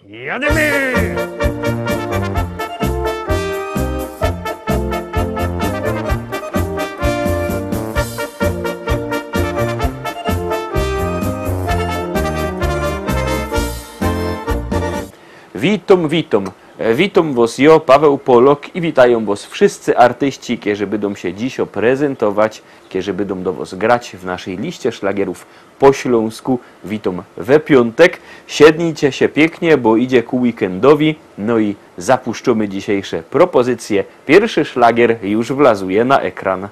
Jademy! Witam was ja, Paweł Polok i witają was wszyscy artyści, którzy będą się dziś prezentować, którzy będą do was grać w naszej liście szlagierów po śląsku. Witam we piątek. Siednijcie się pięknie, bo idzie ku weekendowi. No i zapuszczamy dzisiejsze propozycje. Pierwszy szlagier już wlazuje na ekran.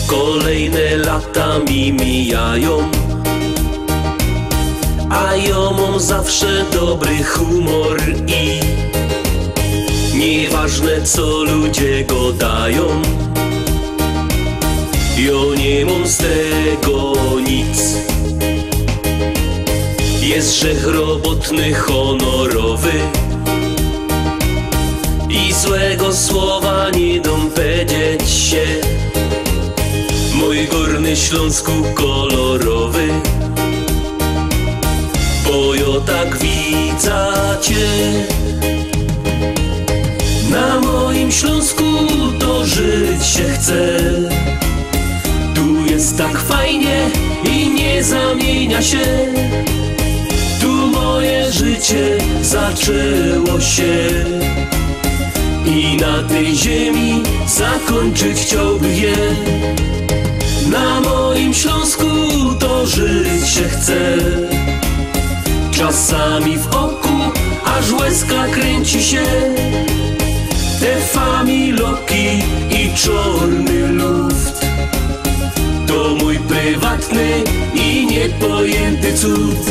Kolejne lata mi mijają, a ja mam zawsze dobry humor i nieważne co ludzie gadają, ja nie mam z tego nic. Jest grzech robotny, honorowy i złego słowa nie dam powiedzieć się. Mój Górny Śląsku kolorowy, bo ja tak widzę cię. Na moim Śląsku to żyć się chce. Tu jest tak fajnie i nie zamienia się. Tu moje życie zaczęło się i na tej ziemi zakończyć chciałbym je. Na moim Śląsku to żyć się chce. Czasami w oku aż łezka kręci się. Te familoki i czarny luft to mój prywatny i niepojęty cud.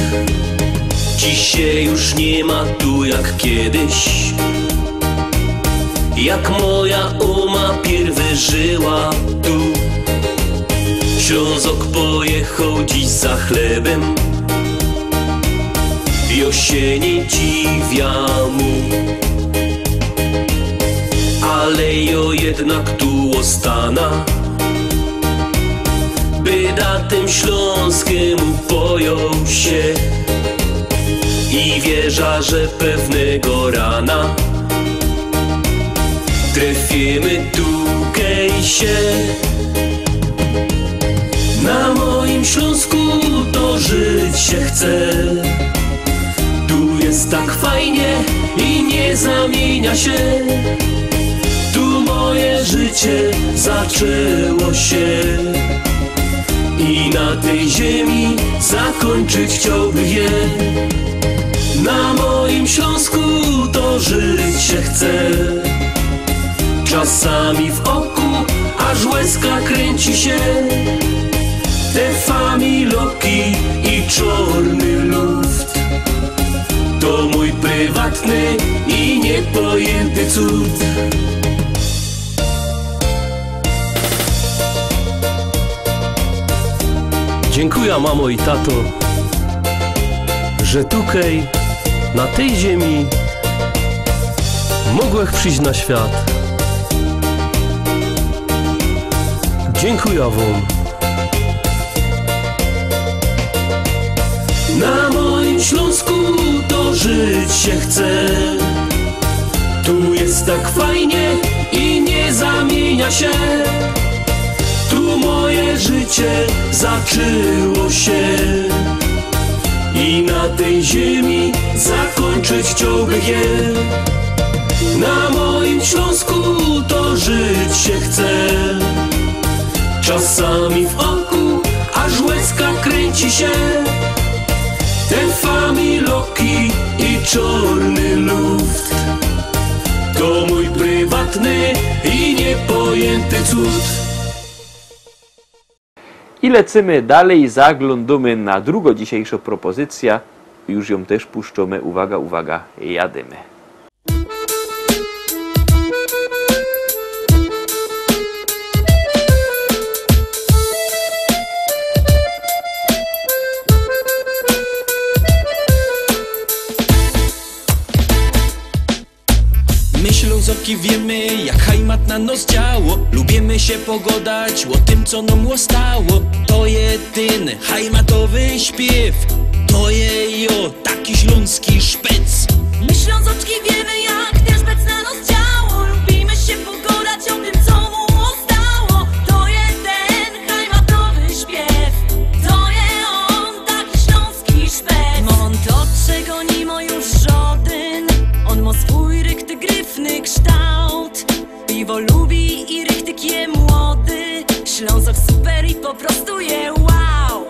Dziś się już nie ma tu jak kiedyś, jak moja oma pierwy żyła tu. Ślązok pojechał dziś za chlebem, ja się nie dziwię mu, ale ja jednak tu ostana, by da tym Śląskiemu pojął się i wierza, że pewnego rana trafimy tu się. Na moim Śląsku to żyć się chce. Tu jest tak fajnie i nie zamienia się. Tu moje życie zaczęło się i na tej ziemi zakończyć chciałbym je. Na moim Śląsku to żyć się chce. Czasami w oku aż łezka kręci się. Te familoki i czarny luft to mój prywatny i niepojęty cud. Dziękuję mamo i tato, że tutaj, na tej ziemi mogłem przyjść na świat. Dziękuję wam. Na moim Śląsku to żyć się chce. Tu jest tak fajnie i nie zamienia się. Tu moje życie zaczęło się i na tej ziemi zakończyć chciałbym je. Na moim Śląsku to żyć się chce. Czasami w oku aż łezka kręci się. Te familoki i czarny luft to mój prywatny i niepojęty cud. I lecimy dalej, zaglądamy na drugą dzisiejszą propozycję. Już ją też puszczamy. Uwaga, uwaga, jadymy. Ślązoki wiemy, jak hajmat na nos działo. Lubimy się pogodać o tym, co nam ostało. To jedyny hajmatowy śpiew. To je jo, taki śląski szpec. My Ślązoczki wiemy, jak ten szpec na nos działo. Lubimy się pogodać o tym, co mu ostało. To jeden hajmatowy śpiew. To je on, taki śląski szpec. On to, czego nie ma już żaden. On ma swój rychty, gryfny kształt. Piwo lubi i rychtyk je młody. Ślązok super i po prostu je wow.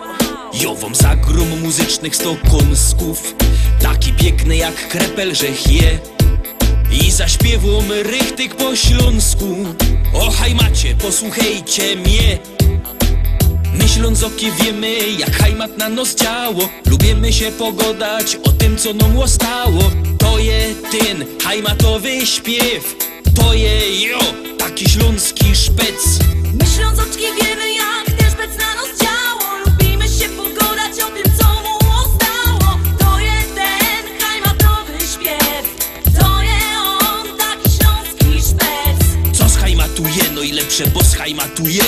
Jo wam zagrom muzycznych stokąsków, taki piękny jak krepel, że je. I zaśpiewam rychtyk po śląsku. O hajmacie, posłuchajcie mnie. My Ślązoki wiemy, jak hajmat na nos działo. Lubimy się pogodać o tym, co nam ostało. To je ten hajmatowy śpiew. To je jo, taki śląski szpec. My Ślązoczki wiemy, jak ten szpec na nos działo. Lubimy się pogodać o tym, co mu ostało. To jeden hajmatowy śpiew. To je on, taki śląski szpec. Co schajmatuje, no i lepsze, bo schajmatuje.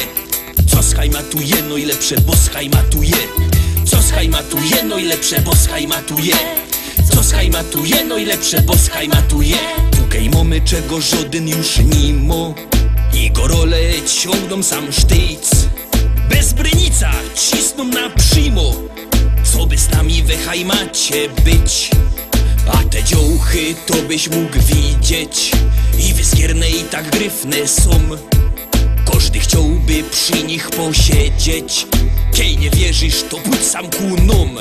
Co schajmatuje, no i lepsze, bo schajmatuje. Co schajmatuje, no i lepsze, bo schajmatuje. Co schajmatuje, no i lepsze, bo schajmatuje. Tukaj mamy czego żaden już nie ma. I gorole ciągną sam sztyc. Bez brynica cisną na przymo. Co by z nami we hajmacie być? A te dziołchy to byś mógł widzieć. I wyskierne i tak gryfne są. Każdy chciałby przy nich posiedzieć. Kiej nie wierzysz, to pójdź sam ku nom.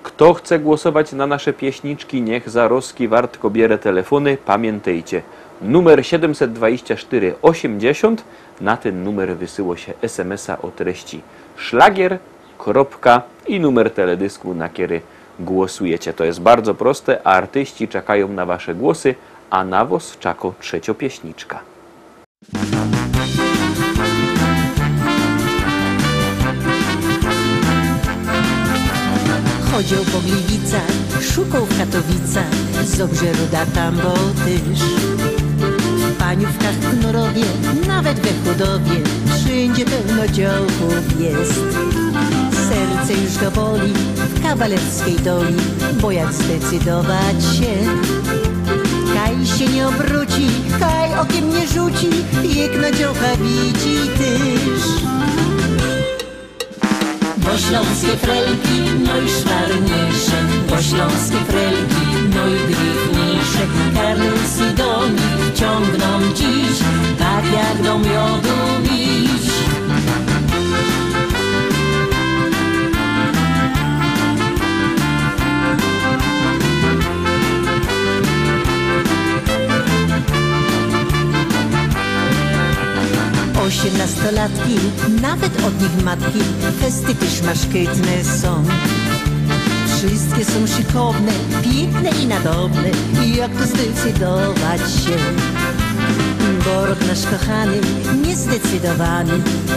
Kto chce głosować na nasze pieśniczki, niech za Roski Wartko bierze telefony. Pamiętajcie, numer 724 80, na ten numer wysyło się SMS-a o treści szlagier, kropka i numer teledysku, na który głosujecie. To jest bardzo proste, a artyści czekają na wasze głosy, a na was czako trzeciopieśniczka. Chodził po Gliwicach, szukał w Katowicach, z Obrzeru da tam bo tyż. W Paniówkach, w Knorowie, nawet we Chudowie, wszędzie pełno działków jest. Serce już go boli w kawalerskiej doli, bo jak zdecydować się, kaj się nie obróci, kaj okiem nie rzuci, jak na działka widzi tyż. Bo śląskie frelki, no i szwarniejsze, bo śląskie frelki, no i gryfniejsze, karlusy do nich ciągną dziś, tak jak do miodu miś. Osiemnastolatki, nawet od nich matki, festy też maszkytne są. Wszystkie są szykowne, piękne i nadobne, i jak to zdecydować się? Bo rok nasz kochany, niezdecydowany,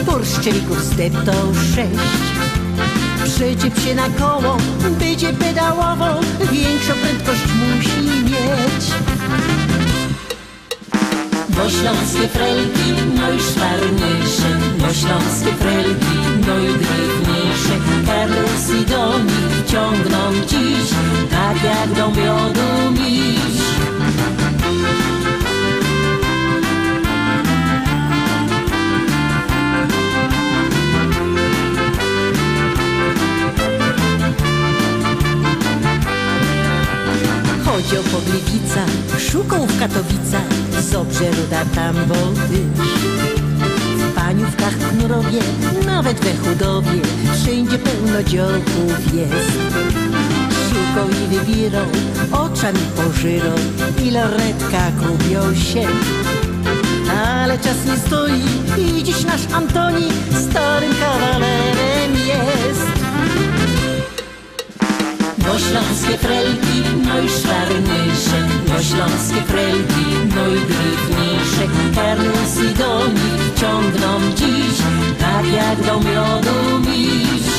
burszczelików zdeptał 6. Przyczep się na koło, będzie pedałował, większą prędkość musi mieć. Bo śląskie frelki, no i szwarniejsze, bo śląskie frelki, no i gryfniejsze. Karlos i Dominik ciągną dziś, tak jak do miodu miś. Chodzio po Gliwicach, szukał w Katowicach, Zobrze, Ruda, Tambotysz. W Paniówkach, Knurowie, nawet we Chudowie, wszędzie pełno dziołków jest. Szukał i wybierał, oczami pożyrał i lornetka gubią się. Ale czas nie stoi i dziś nasz Antoni starym kawalerem jest. Bo śląskie frelki, no i szwarniejsze, bo śląskie frelki, no i gryfniejsze. Karlos i Dominik ciągną dziś, tak jak do miodu miś.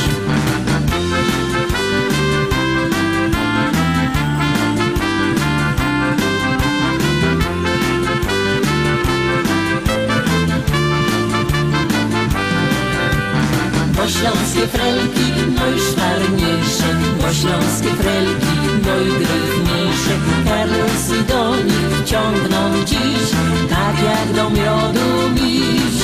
Bo śląskie frelki, no i szwarniejsze, bo śląskie frelki, no i gryfniejsze. Karlos i Dominik ciągną dziś, tak jak do miodu miś.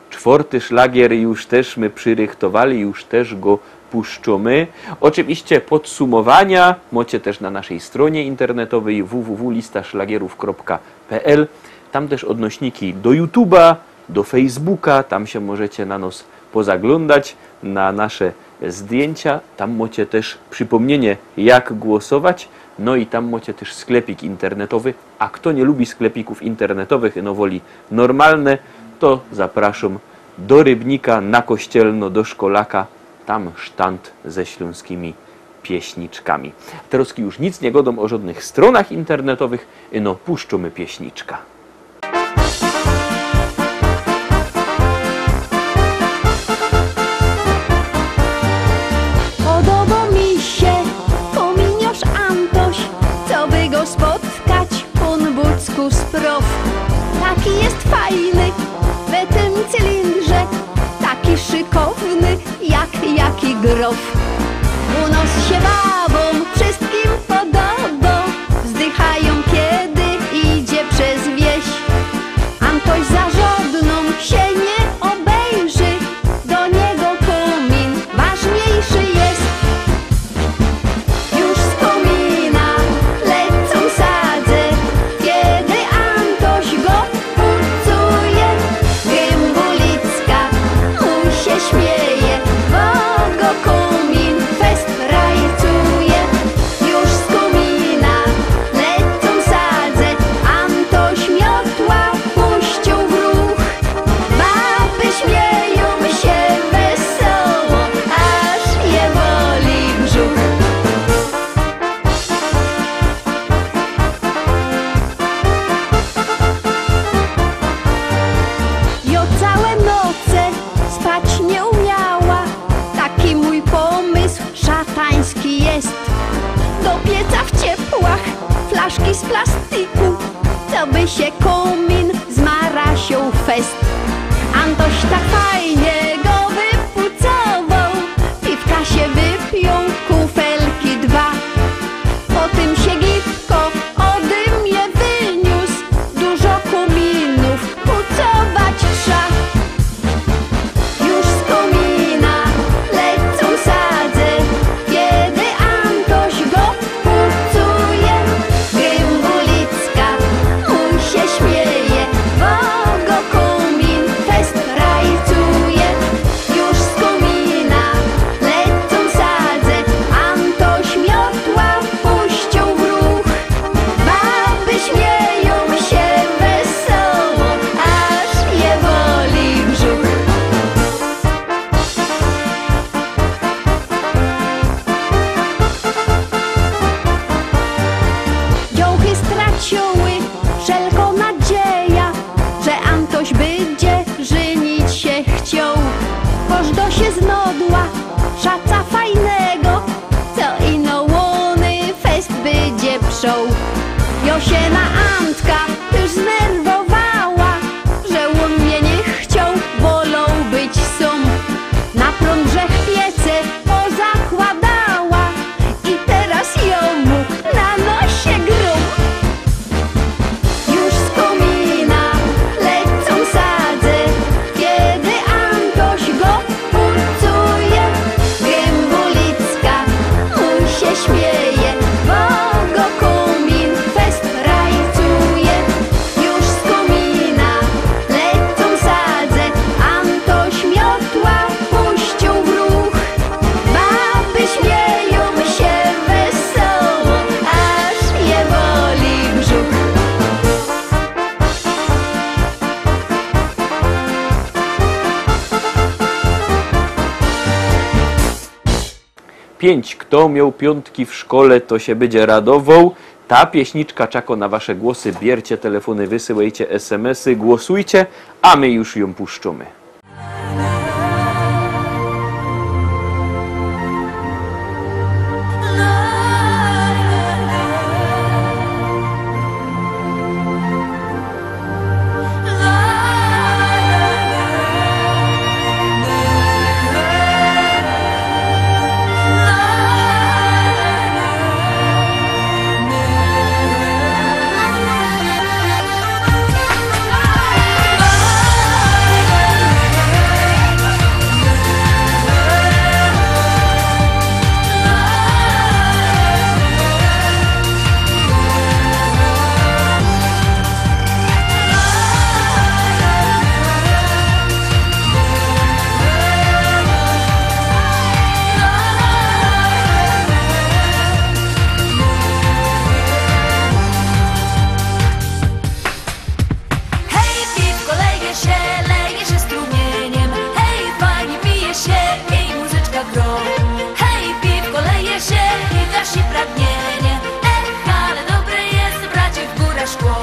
Czwarty szlagier już też my przyrychtowali, już też go puszczamy. Oczywiście podsumowania macie też na naszej stronie internetowej www.listaszlagierów.pl. Tam też odnośniki do YouTube'a, do Facebooka, tam się możecie na nas pozaglądać, na nasze zdjęcia. Tam macie też przypomnienie, jak głosować. No i tam macie też sklepik internetowy. A kto nie lubi sklepików internetowych, no woli normalne, to zapraszam do Rybnika, na Kościelno, do Szkolaka. Tam sztant ze śląskimi pieśniczkami. Teraz już nic nie godą o żadnych stronach internetowych, no puszczamy pieśniczka. Podoba mi się kominiarz Antoś, co by go spotkać po Bucku spraw. Taki jest fajny we tym cylindrze, taki szykowny jaki grof. U nas się babom wszystkim podoba, wzdychają kiedy idzie przez wieś. Antoś za żadną się nie obejrzy, do niego komin ważniejszy jest. Już z komina lecą sadze, kiedy Antoś go pucuje. Gębulicka mu się śmieje, bo go komin fest rajcuje. Już z komina lecą sadze, Antoś miotła puścił w ruch. Baby śmieją się wesoło, aż je boli brzuch. Jo całe noce spać nie umiała, taki mój pomysł szatański jest. Do pieca w ciepłach flaszki z plastiku, co by się komin zmarasił fest. Antoś tak fajnie go wypucował, piwka się wypiją, kufelki dwa. Potem się gipko ode mnie wyniósł, dużo kominów pucować trza. Już z komina lecą sadze, kiedy Antoś go pucuje. Gębulicka mu się śmieje, bo go komin fest rajcuje. to się na Antka już znerwowała, że on mnie nie chciał, wolą być sam. Na prąd piece pozakładała i teraz ją na nosie grum. Już z komina lecą sadze, kiedy Antoś go pulcuje. Gębulicka mu się śmieje, bo go komin fest rajcuje. Już z komina lecą sadze, Antoś miotła puścił w ruch. Baby śmieją się wesoło, aż je boli brzuch. Pięć. Kto miał piątki w szkole, to się będzie radował. Ta pieśniczka czeka na wasze głosy. Biercie telefony, wysyłajcie SMS-y, głosujcie, a my już ją puszczamy. Hej, piwko leje się strumieniem. Hej, fajnie pije się i muzyczka gro. Hej, piwko leje się i gasi pragnienie. Ale dobre jest, bracie, w górę szkło.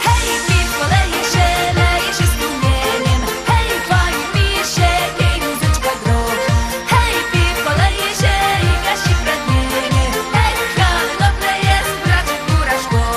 Hej, piwko leje się strumieniem. Hej, fajnie pije się i muzyczka gro. Hej, piwko leje się i gasi pragnienie. Ale dobre jest, bracie, w górę szkło.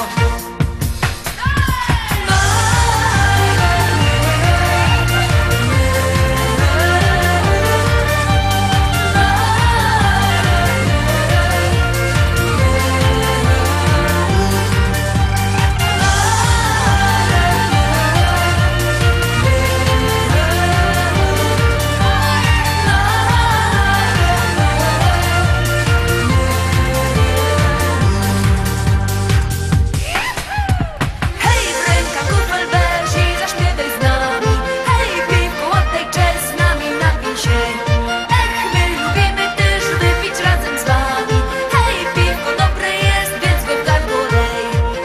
Hej, ręka, kufel, berzi, zaśpiewaj z nami. Hej, piwko, oddaj czas, z nami napij się. My lubimy też wypić razem z wami. Hej, piwko, dobre jest, więc go w gardło lej.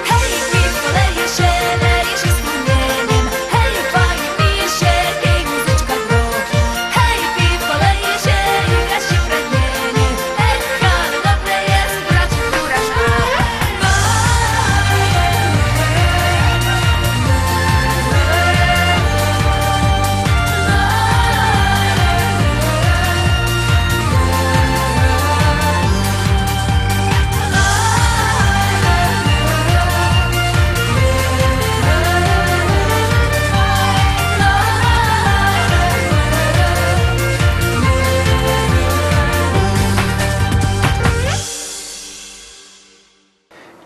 Hej, piwko, leje się strumieniem. Hej, fajnie pije się i muzyczka gro. Hej, piwko, leje się i gasi pragnienie. Ale dobre jest, bracie, góra szkło.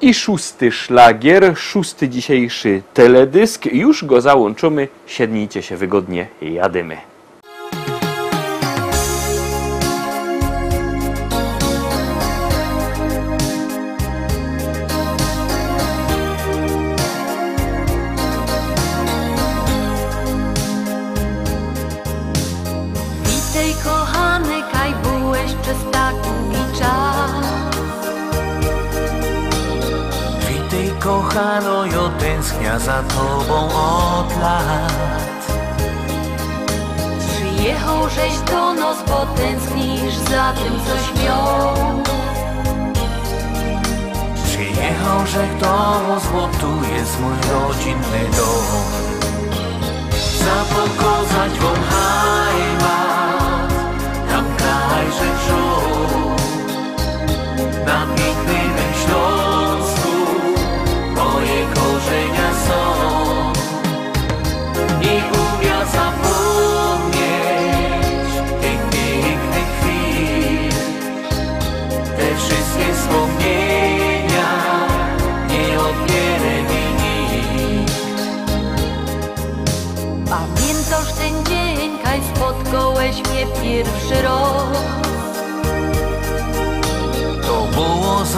I szósty szlagier, szósty dzisiejszy teledysk. Już go załączymy. Siednijcie się wygodnie, jadymy. Witaj, kochany, kaj byłeś przez tak długi czas. Witaj, kochano, ja tęsknia za tobą od lat. Przyjechał żeś do nas, bo tęsknisz za tym, coś miał. Przyjechał, że to złotu jest mój rodzinny dom. Zapokazać wam heimat, tam kraj, że wziął. Na pięknym Śląsku, moja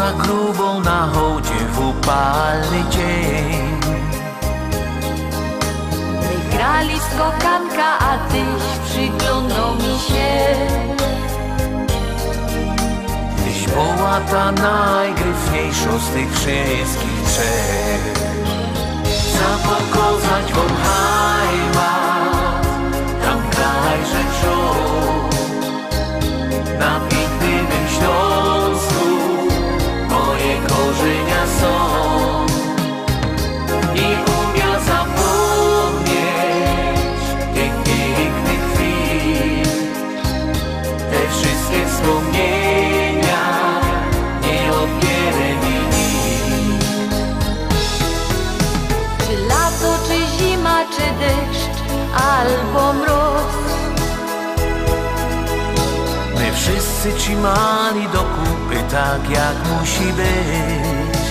za grubą na hołdzie w upalny dzień. Wygrali skokanka, a tyś przyglądał mi się. Tyś była ta najgryfniejsza z tych wszystkich trzech. Za pokazać wam heimat, tam kraj rzeczą, na pięknym Śląsku moje korzenia są. Nie umiem zapomnieć tych pięknych chwil, te wszystkie wspomnienia nie odbierę mi nikt. Czy lato, czy zima, czy deszcz, albo mróz, My wszyscy trzymali do kupy tak jak musi być.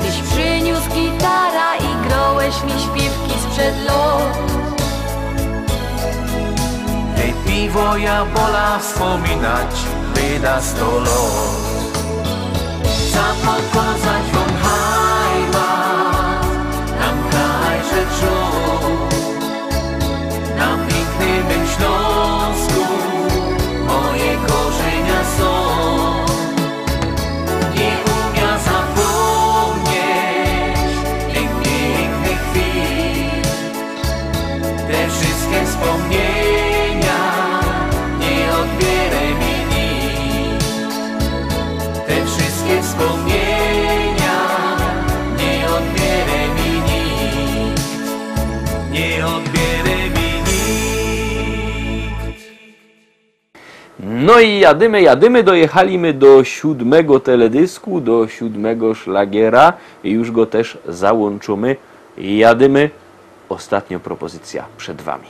tyś przyniósł gitara i grałeś mi śpiewki sprzed lat. Te piwo ja bola wspominać wyda 100 lat. Za pokazać wam heimat, tam kraj rzeczą, na pięknym Śląsku moje korzenia są. Nie umiem zapomnieć tych pięknych chwil, te wszystkie wspomnienia nie odbierę mi nikt. Te wszystkie wspomnienia nie odbierę mi nikt. Nie odbierę mi nikt. No i jadymy, dojechaliśmy do 7. teledysku, do 7. szlagiera i już go też załączymy. Jadymy, ostatnia propozycja przed wami.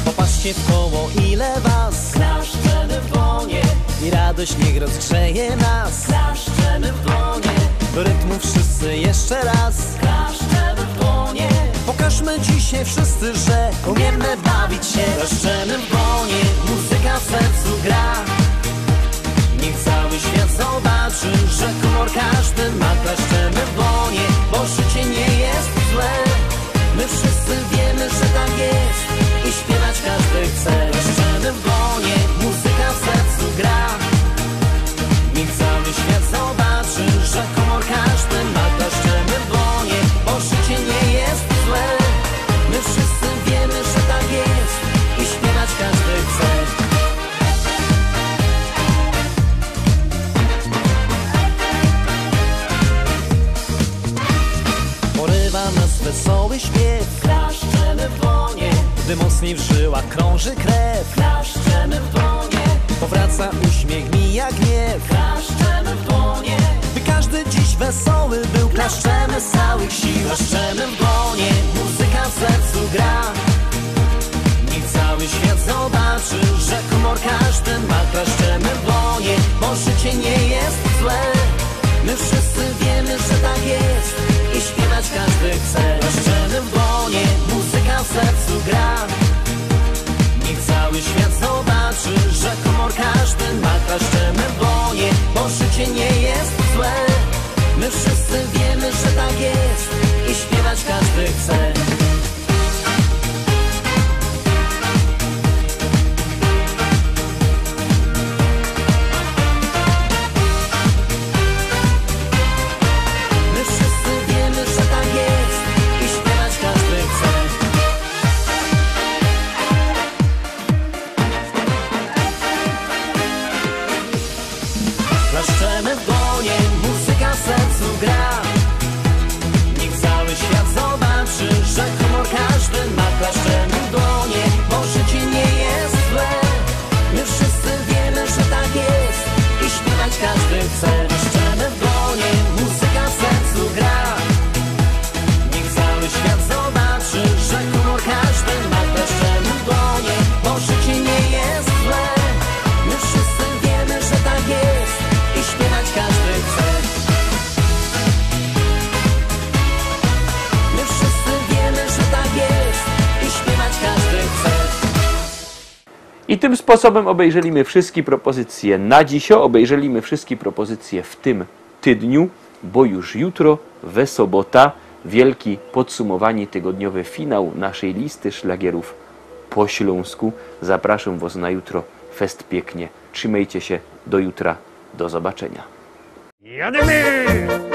Popatrzcie w koło, ile was klaszczemy w dłonie i radość niech rozgrzeje nas. Klaszczemy w dłonie, do rytmu wszyscy jeszcze raz. Klaszczemy w dłonie, pokażmy dzisiaj wszyscy, że umiemy bawić się. Klaszczemy w dłonie, muzyka w sercu gra. Niech cały świat zobaczy, że humor każdy ma. Klaszczemy w dłonie, bo życie nie jest złe. My wszyscy wiemy, że tak jest i śpiewać każdy chce. Klaszczemy w dłonie, muzyka w sercu gra. Niech cały świat zobaczy, że humor każdy ma. Klaszczemy w dłonie, bo życie nie jest złe. My wszyscy wiemy, że tak jest i śpiewać każdy chce. Porywa nas wesoły śpiew. Klaszczemy w dłonie, gdy mocniej w żyłach krąży krew. Klaszczemy w dłonie, powraca uśmiech, mija gniew. Klaszczemy w dłonie, by każdy dziś wesoły był. Klaszczemy z całych sił. Klaszczemy w dłonie, muzyka w sercu gra. Niech cały świat zobaczy, że humor każdy ma. Klaszczemy w dłonie, bo życie nie jest złe. My wszyscy wiemy, że tak jest i śpiewać każdy chce. Klaszczemy w dłonie, muzyka w sercu gra. Niech cały świat zobaczy, że humor każdy ma. Klaszczemy w dłonie, bo życie nie jest złe. My wszyscy wiemy, że tak jest i śpiewać każdy I tym sposobem obejrzeliśmy wszystkie propozycje na dziś, obejrzeliśmy wszystkie propozycje w tym tydniu, bo już jutro, we sobota, wielki podsumowanie tygodniowe, finał naszej listy szlagierów po śląsku. Zapraszam Was na jutro. Fest pięknie. Trzymajcie się. Do jutra. Do zobaczenia. Jademy!